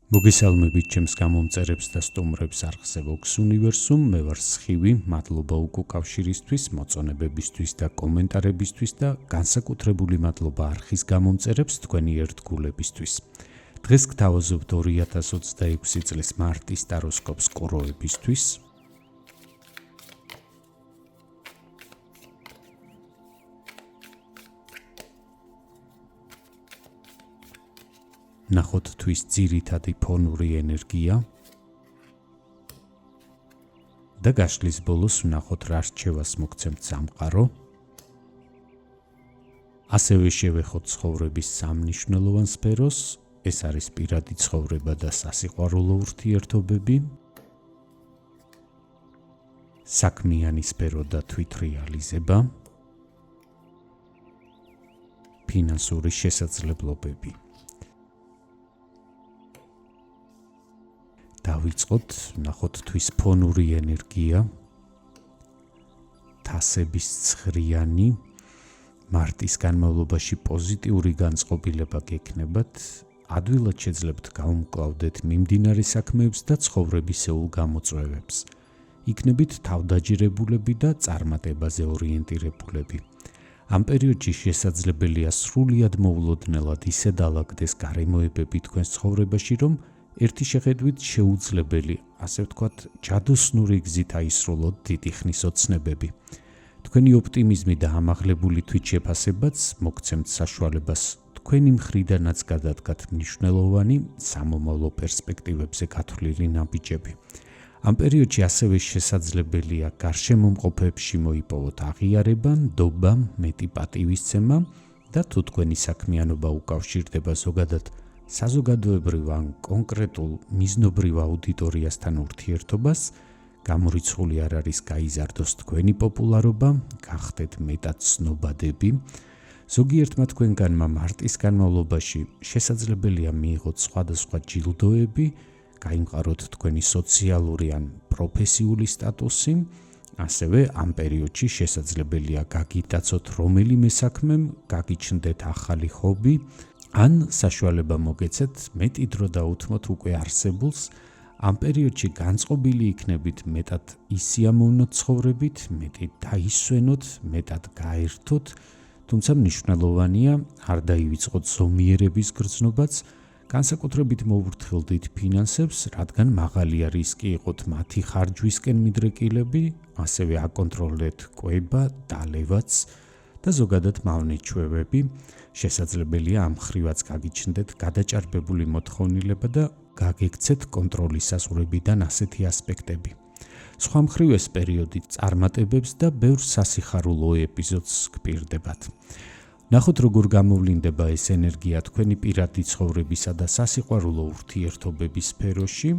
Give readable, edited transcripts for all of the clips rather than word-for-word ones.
მოგესალმებით ჩემს გამომწერებს და სტუმრებს არხზე Vox Universum, მე ვარ სხივი, მადლობა უკავშირისთვის, მოწონებებისთვის და კომენტარებისთვის და განსაკუთრებული მადლობა არხის გამომწერებს თქვენი ერთგულებისთვის. დღეს გთავაზობთ 2026 წლის მარტის ტაროსკოპს კოროებისთვის. ნახოთ თვის ძირითადი ფონური ენერგია და გაშლის ბოლოს ვნახოთ რა რჩევას მოგცემთ სამყარო. ასევე შევეხოთ ცხოვრების სამნიშნელოვან სფეროს, ეს არის პირადი ცხოვრება და სასიყვარულო ურთიერთობები, საქმიანი სფერო და თვითრეალიზება, ფინანსური შესაძლებლობები. დავიწყოთ, ნახოთ თვის ფონური ენერგია, თასების ცხრიანი, მარტის განმავლობაში პოზიტიური განწყობილება გექნებათ, ადვილად შეძლებთ გაუმკლავდეთ მიმდინარე საქმეებს და ცხოვრებისეულ გამოწვევებს. იქნებით თავდაჯერებულები და წარმატებაზე ორიენტირებულები. ამ პერიოდში შესაძლებელია სრულიად მოულოდნელად ისე დაალაგდეს გარემოებები თქვენს ცხოვრებაში, რომ ერთი შეხედვით შეუძლებელი, ასე ვთქვათ, ჯადოსნური გზით აისრულოთ დიდი ხნის ოცნებები. თქვენი ოპტიმიზმი და ამაღლებული თვითშეფასებაც მოგცემთ საშუალებას თქვენი მხრიდანაც გადადგათ მნიშვნელოვანი სამომავლო პერსპექტივებზე გათვლილი ნაბიჯები. ამ პერიოდში ასევე შესაძლებელია გარშემომყოფებში მოიპოვოთ აღიარება, ნდობა, მეტი პატივისცემა და თუ თქვენი საქმიანობა უკავშირდება ზოგადად საზოგადოებრივ ან კონკრეტულ მიზნობრივ აუდიტორიასთან ურთიერთობას, გამორიცხული არ არის გაიზარდოს თქვენი პოპულარობა, გახდეთ მეტად ცნობადები. ზოგიერთმა თქვენგანმა მარტის განმავლობაში შესაძლებელია მიიღოთ სხვადასხვა ჯილდოები, გაიმყაროთ თქვენი სოციალური ან პროფესიული სტატუსი, ასევე ამ პერიოდში შესაძლებელია გაგიტაცოთ რომელიმე საქმემ, გაგიჩნდეთ ახალი ჰობი, ან საშუალება მოგეცეთ მეტი დრო დაუთმოთ უკვე არსებულს. ამ პერიოდში განწყობილი იქნებით მეტად ისიამოვნოთ ცხოვრებით, მეტი დაისვენოთ, მეტად გაერთოთ, თუმცა მნიშვნელოვანია არ დაივიწყოთ ზომიერების გრძნობაც, განსაკუთრებით მოვურთხილდით ფინანსებს, რადგან მაღალია რისკი იყოთ მათი ხარჯვისკენ მიდრეკილები, ასევე აკონტროლდეთ კვება, დალევაც და ზოგადად მავნეჩვევები. შესაძლებელია ამ ხრივაც გაგიჩნდეთ გადაჭარბებული მოთხოვნილება და გაგექცეთ კონტროლის საზღვრებიდან ასეთი ასპექტები. სხვა მხრივ ეს პერიოდი წარმატებებს და ბევრ სასიხარულო ეპიზოდს გპირდებათ. ნახოთ როგორ გამოვლინდება ეს ენერგია თქვენი პირადი ცხოვრებისა და სასიყვარულო ურთიერთობების სფეროში.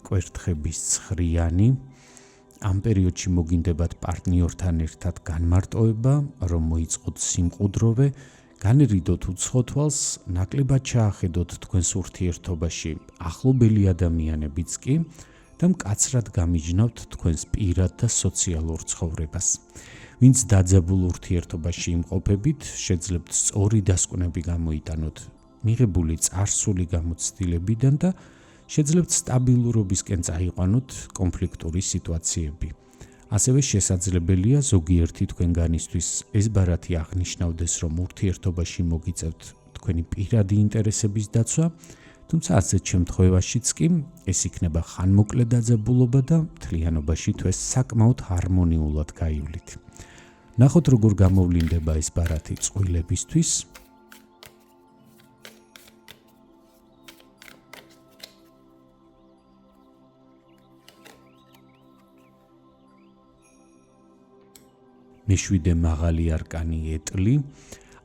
კვერთხების ცხრიანი, ამ პერიოდში მოგინდებათ პარტნიორთან ერთად განმარტოება, რომ მოიწყოთ სიმყუდროვე, განერიდოთ უცხო თვალს, ნაკლებად ჩაახედოთ თქვენს ურთიერთობაში ახლობელი ადამიანებიც კი და მკაცრად გამიჯნავთ თქვენს პირად და სოციალურ ცხოვრებას. ვინც დაძაბულ ურთიერთობაში იმყოფებით, შეძლებთ სწორი დასკვნები გამოიტანოთ მიღებული წარსული გამოცდილებიდან და შეძლებთ სტაბილურობისკენ წაიყვანოთ კონფლიქტური სიტუაციები. ასევე შესაძლებელია ზოგიერთი თქვენგანისთვის ეს ბარათი აღნიშნავდეს, რომ ურთიერთობაში მოგიწევთ თქვენი პირადი ინტერესების დაცვა, თუმცა ასეთ შემთხვევაშიც კი ეს იქნება ხანმოკლე დაძაბულობა და მთლიანობაში თქვენ საკმაოდ ჰარმონიულად გაივლით. ნახოთ როგორ გამოვლინდება ეს ბარათი წყვილებისთვის. მეშვიდე მაღალი არკანი ეტლი.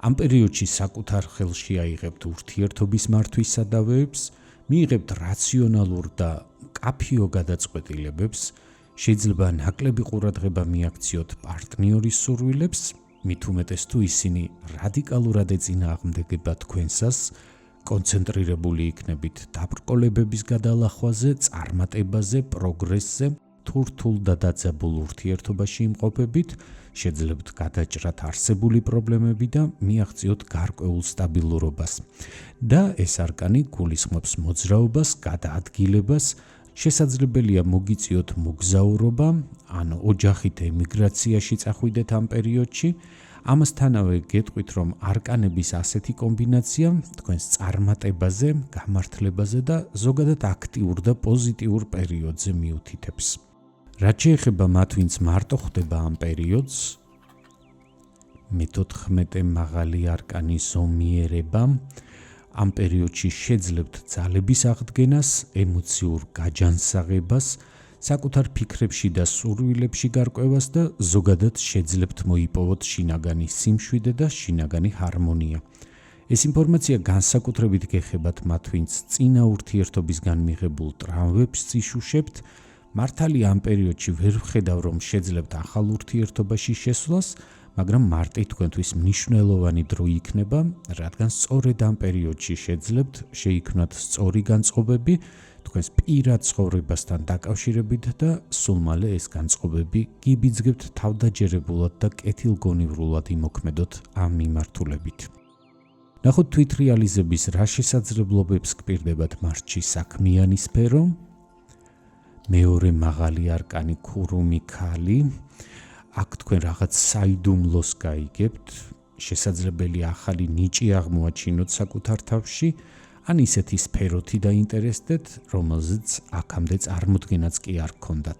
ამ პერიოდში საკუთარ ხელში აიღებთ ურთიერთობის მართვის სადავეებს, მიიღებთ რაციონალურ და მკაფიო გადაწყვეტილებებს, შეიძლება ნაკლები ყურადღება მიაქციოთ პარტნიორის სურვილებს, მით უმეტეს თუ ისინი რადიკალურად ეწინააღმდეგებათ თქვენსას, კონცენტრირებული იქნებით დაბრკოლებების გადალახვაზე, წარმატებაზე, პროგრესზე, თუ რთულ და დაძაბულ ურთიერთობაში იმყოფებით, შეძლებთ გადაჭრათ არსებული პრობლემები და მიაღწიოთ გარკვეულ სტაბილურობას. და ეს არკანი გულისხმობს მოძრაობას, გადაადგილებას, შესაძლებელია მოგიწიოთ მოგზაურობა, ან ოჯახით ემიგრაციაში წახვიდეთ ამ პერიოდში. ამასთანავე გეტყვით, რომ არკანების ასეთი კომბინაცია თქვენს წარმატებაზე, გამართლებაზე და ზოგადად აქტიურ და პოზიტიურ პერიოდზე მიუთითებს. რაც შეეხება მათ, ვინც მარტო ხვდება ამ პერიოდს, მე-14 მაღალი არკანი ზომიერება, ამ პერიოდში შეძლებთ ძალების აღდგენას, ემოციურ გაჯანსაღებას, საკუთარ ფიქრებში და სურვილებში გარკვევას და ზოგადად შეძლებთ მოიპოვოთ შინაგანი სიმშვიდე და შინაგანი ჰარმონია. ეს ინფორმაცია განსაკუთრებით გეხებათ მათ, ვინც წინა ურთიერთობისგან მიღებულ ტრავმებს წიშუშებთ. მართალია ამ პერიოდში ვერ ვხედავ, რომ შეძლებთ ახალ ურთიერთობაში შესვლას, მაგრამ მარტი თქვენთვის მნიშვნელოვანი დრო იქნება, რადგან სწორედ ამ პერიოდში შეძლებთ შეიქმნათ სწორი განწყობები თქვენს პირად ცხოვრებასთან დაკავშირებით და სულ მალე ეს განწყობები გიბიძგებთ თავდაჯერებულად და კეთილგონივრულად იმოქმედოთ ამ მიმართულებით. ნახოთ თვითრეალიზების რა შესაძლებლობებს გპირდებათ მარტში საქმიანი სფერო. მეორე მაღალი არკანი ქურუმი ქალი. აქ თქვენ რაღაც საიდუმლოს გაიგებთ, შესაძლებელია ახალი ნიჭი აღმოაჩინოთ საკუთარ თავში, ან ისეთი სფეროთი დაინტერესდეთ, რომელზეც აქამდე წარმოდგენაც კი არ გქონდათ.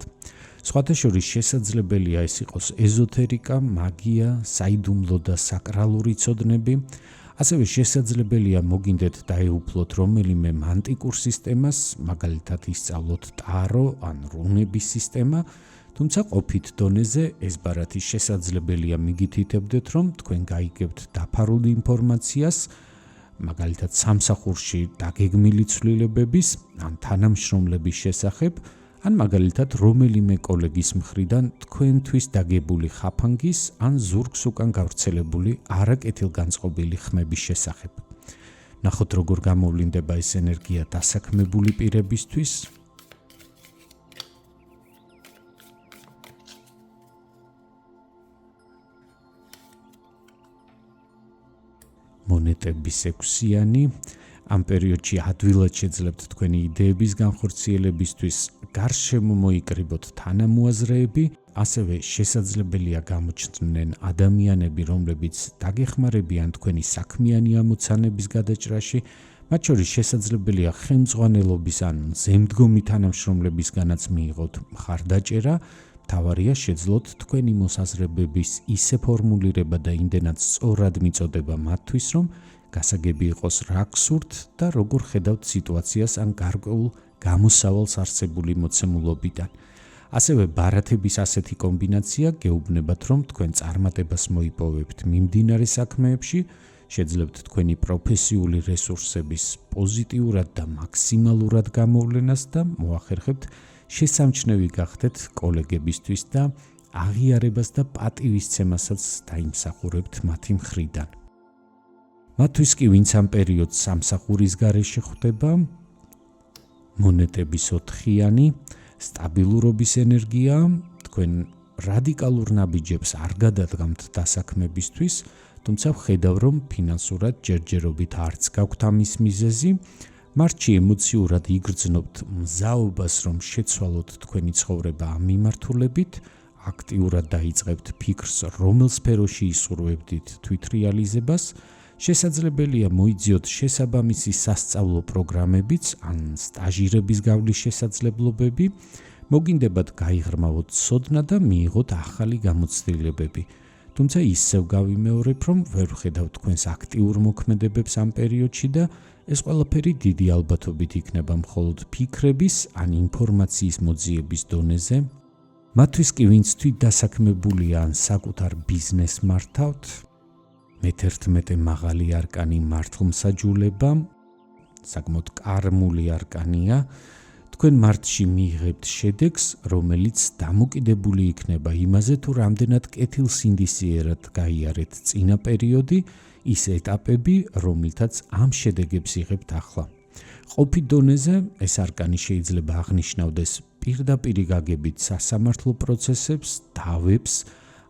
სხვათა შორის შესაძლებელია ეს იყოს ეზოთერიკა, მაგია, საიდუმლო და საკრალური ცოდნები, ასევე შესაძლებელია მოგინდეთ დაეუფლოთ რომელიმე მანტიკურ სისტემას, მაგალითად ისწავლოთ ტარო ან რუნების სისტემა, თუმცა ყოფით დონეზე ეს ბარათი შესაძლებელია მიგითითებდეთ, რომ თქვენ გაიგებთ დაფარულ ინფორმაციას, მაგალითად სამსახურში დაგეგმილი ცვლილებების ან თანამშრომლების შესახებ, ან მაგალითად რომელიმე კოლეგის მხრიდან თქვენთვის დაგებული ხაფანგის ან ზურგს უკან გავრცელებული არაკეთილგანწყობილი ხმების შესახებ. ნახოთ როგორ გამოვლინდება ეს ენერგია დასაქმებული პირებისთვის. მონეტების 6-იანი. ამ პერიოდში ადვილად შეძლებთ თქვენი იდეების განხორციელებისთვის, გარშემო მოიკრიბოთ თანამოაზრეები, ასევე შესაძლებელია გამოჩნდნენ ადამიანები, რომლებიც დაგეხმარებიან თქვენი საქმიანი ამოცანების გადაჭრაში, მათ შორის შესაძლებელია ხელმძღვანელობის ან ზემდგომი თანამშრომლებისგანაც მიიღოთ მხარდაჭერა. მთავარია შეძლოთ თქვენი მოსაზრებების ისე ფორმულირება და იმდენად სწორად მიწოდება მათთვის, რომ გასაგები იყოს რა გსურთ და როგორ ხედავთ სიტუაციას ან გარკვეულ გამოსავალს არსებული მოცემულობიდან. ასევე ბარათების ასეთი კომბინაცია გეუბნებათ, რომ თქვენ წარმატებას მოიპოვებთ მიმდინარე საქმეებში, შეძლებთ თქვენი პროფესიული რესურსების პოზიტიურად და მაქსიმალურად გამოვლენას და მოახერხებთ შესამჩნევი გახდეთ კოლეგებისთვის და აღიარებას და პატივისცემასაც დაიმსახურებთ მათი მხრიდან. მათთვის კი ვინც ამ პერიოდს სამსახურის გარეშე ხვდება, მონეტების 4-იანი, სტაბილურობის ენერგია, თქვენ რადიკალურ ნაბიჯებს არ გადადგამთ დასაქმებისთვის, თუმცა ვხედავ, რომ ფინანსურად ჯერჯერობით არც გაქვთ ამის მიზეზი, მარტში ემოციურად იგრძნობთ მზაობას, რომ შეცვალოთ თქვენი ცხოვრება ამ მიმართულებით, აქტიურად დაიწყებთ ფიქრს, რომელ სფეროში ისურვებდით თვითრეალიზებას, შესაძლებელია მოიძიოთ შესაბამისი სასწავლო პროგრამებიც ან სტაჟირების გავლის შესაძლებლობები, მოგინდებათ გაიღრმავოთ ცოდნა და მიიღოთ ახალი გამოცდილებები. თუმცა ისევ გავიმეორებ, რომ ვერ ვხედავ თქვენს აქტიურ მოქმედებებს ამ პერიოდში და ეს ყველაფერი დიდი ალბათობით იქნება მხოლოდ ფიქრების ან ინფორმაციის მოძიების დონეზე. მათთვის კი ვინც თვითდასაქმებულია ან საკუთარ ბიზნესს მართავთ, მე-11 მაღალი არკანი მართლმსაჯულება, საკმაოდ კარმული არკანია, თქვენ მარტში მიიღებთ შედეგს, რომელიც დამოკიდებული იქნება იმაზე, თუ რამდენად კეთილსინდისიერად გაიარეთ წინა პერიოდი, ის ეტაპები, რომლითაც ამ შედეგებს იღებთ ახლა. ყოფით დონეზე ეს არკანი შეიძლება აღნიშნავდეს პირდაპირი გაგებით სასამართლო პროცესებს, დავებს,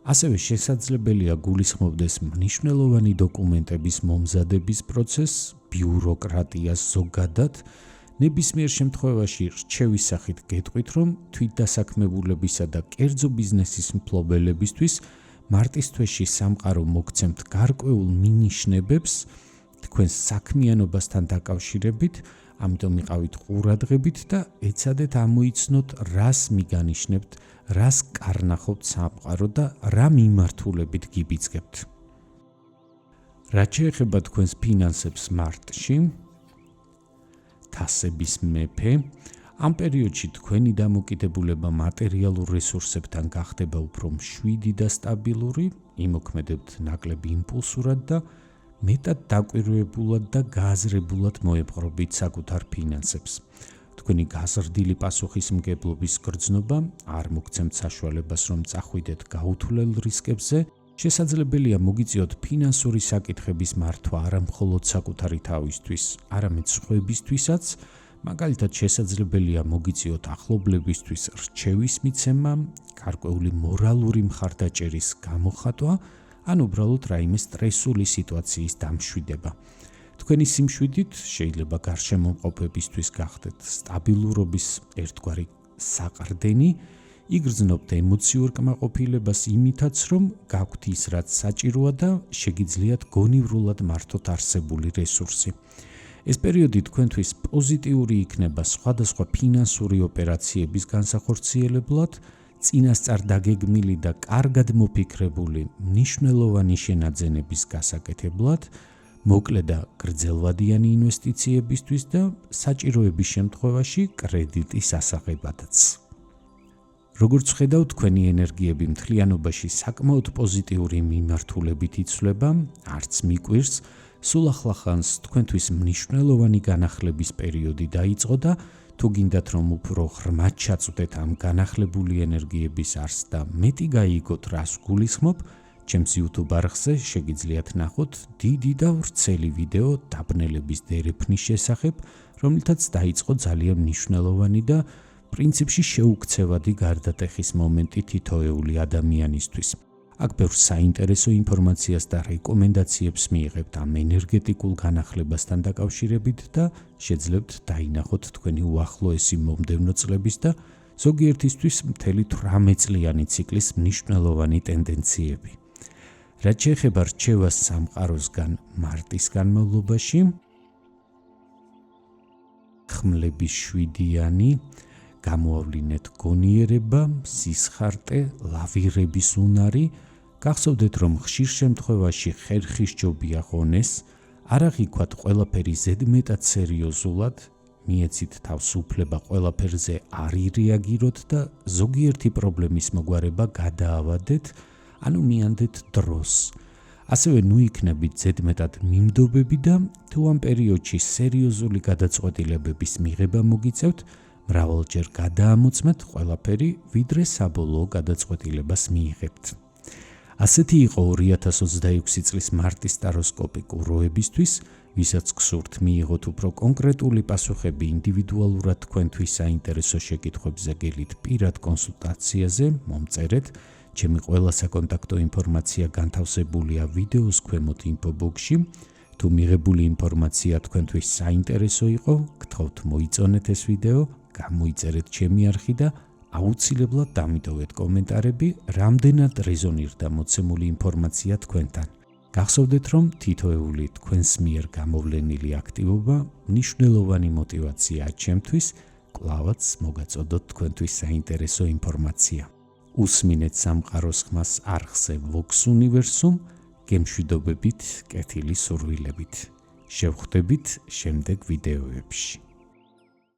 ასევე შესაძლებელია გულისხმობდეს მნიშვნელოვანი დოკუმენტების მომზადების პროცესს, ბიუროკრატიას ზოგადად. ნებისმიერ შემთხვევაში რჩევის სახით გეტყვით, რომ თვითდასაქმებულებისა და კერძო ბიზნესის მფლობელებისთვის მარტის თვეში სამყარო მოგცემთ გარკვეულ მინიშნებებს თქვენს საქმიანობასთან დაკავშირებით, ამიტომ იყავით ყურადღებით და ეცადეთ ამოიცნოთ, რას მიგანიშნებთ, რას კარნახობთ სამყარო და რა მიმართულებით გიბიძგებთ. რაც შეეხება თქვენს ფინანსებს მარტში, თასების მეფე, ამ პერიოდში თქვენი დამოკიდებულება მატერიალურ რესურსებთან გახდება უფრო მშვიდი და სტაბილური, იმოქმედებთ ნაკლები იმპულსურად და მეტად დაკვირვებულად და გააზრებულად მოეპყრობით საკუთარ ფინანსებს. თქვენი გაზრდილი პასუხისმგებლობის გრძნობა არ მოგცემთ საშუალებას, რომ წახვიდეთ გაუთვლელ რისკებზე. შესაძლებელია მოგიწიოთ ფინანსური საკითხების მართვა არა მხოლოდ საკუთარი თავისთვის, არამედ სხვებისთვისაც. მაგალითად, შესაძლებელია მოგიწიოთ ახლობლებისთვის რჩევის მიცემა, გარკვეული მორალური მხარდაჭერის გამოხატვა, ან უბრალოდ რაიმე სტრესული სიტუაციის დამშვიდება. თქვენი სიმშვიდით შეიძლება გარშემომყოფებისთვის გახდეთ სტაბილურობის ერთგვარი საყრდენი, იგრძნობთ ემოციურ კმაყოფილებას იმითაც, რომ გაქვთ ის, რაც საჭიროა და შეგიძლიათ გონივრულად მართოთ არსებული რესურსი. ეს პერიოდი თქვენთვის პოზიტიური იქნება სხვადასხვა ფინანსური ოპერაციების განსახორციელებლად, წინასწარ დაგეგმილი და კარგად მოფიქრებული მნიშვნელოვანი შენაძენების გასაკეთებლად, მოკლე და გრძელვადიანი ინვესტიციებისთვის და საჭიროების შემთხვევაში კრედიტის ასაღებადაც. როგორც ხედავთ, თქვენი ენერგიები მთლიანობაში საკმაოდ პოზიტიური მიმართულებით იცვლება, არც მიკვირს, სულ ახლახანს თქვენთვის მნიშვნელოვანი განახლების პერიოდი დაიწყო და თუ გინდათ, რომ უფრო ღრმად ჩაწვდეთ ამ განახლებული ენერგიების არსს და მეტი გაიგოთ, რას გულისხმობ, ჩემს YouTube არხზე შეგიძლიათ ნახოთ დიდი და ვრცელი ვიდეო დაბნელების დერეფნის შესახებ, რომლითაც დაიწყო ძალიან მნიშვნელოვანი და პრინციპში შეუქცევადი გარდატეხის მომენტი თითოეული ადამიანისთვის. აქ ბევრ საინტერესო ინფორმაციას და რეკომენდაციებს მიიღებთ ამ ენერგეტიკულ განახლებასთან დაკავშირებით და შეძლებთ დაინახოთ თქვენი უახლოესი მომდევნო წლების და ზოგიერთისთვის მთელი 18 წლიანი ციკლის მნიშვნელოვანი ტენდენციები. რაც შეეხება რჩევას სამყაროსგან მარტის განმავლობაში, ხმლების 7-იანი, გამოავლინეთ გონიერება, სისხარტე, ლავირების უნარი, გახსოვდეთ, რომ ხშირ შემთხვევაში ხერხის ჯობია ღონეს, არ აღიქვათ ყველაფერი ზედმეტად სერიოზულად, მიეცით თავს უფლება ყველაფერზე არ ირეაგიროთ და ზოგიერთი პრობლემის მოგვარება გადაავადეთ, ანუ მიანდეთ დროს. ასევე ნუ იქნებით ზედმეტად მიმდობები და თუ ამ პერიოდში სერიოზული გადაწყვეტილებების მიღება მოგიწევთ, მრავალჯერ გადაამოწმეთ ყველაფერი, ვიდრე საბოლოო გადაწყვეტილებას მიიღებთ. ასეთი იყო 2026 წლის მარტის სტაროსკოპი კუროებისთვის, ვისაც გსურთ მიიღოთ უფრო კონკრეტული პასუხები ინდივიდუალურად თქვენთვის საინტერესო შეკითხვებზე გელით პირად კონსულტაციაზე, მომწერეთ. ჩემი ყველა საკონტაქტო ინფორმაცია განთავსებულია ვიდეოს ქვემოთ ინფობოქსში. თუ მიღებული ინფორმაცია თქვენთვის საინტერესო იყო, გთხოვთ მოიწონეთ ეს ვიდეო, გამოიწერეთ ჩემი არხი და აუცილებლად დამიტოვეთ კომენტარები, რამდენად რეზონირდა მოცემული ინფორმაცია თქვენთან. გახსოვდეთ, რომ თითოეული თქვენს მიერ გამოვლენილი აქტივობა მნიშვნელოვანი მოტივაციაა ჩემთვის, კვლავაც მოგაწოდოთ თქვენთვის საინტერესო ინფორმაცია. უსმინეთ სამყაროს ხმას არხზე Vox Universum, გემშვიდობებით, კეთილი სურვილებით. შევხვდებით შემდეგ ვიდეოებში.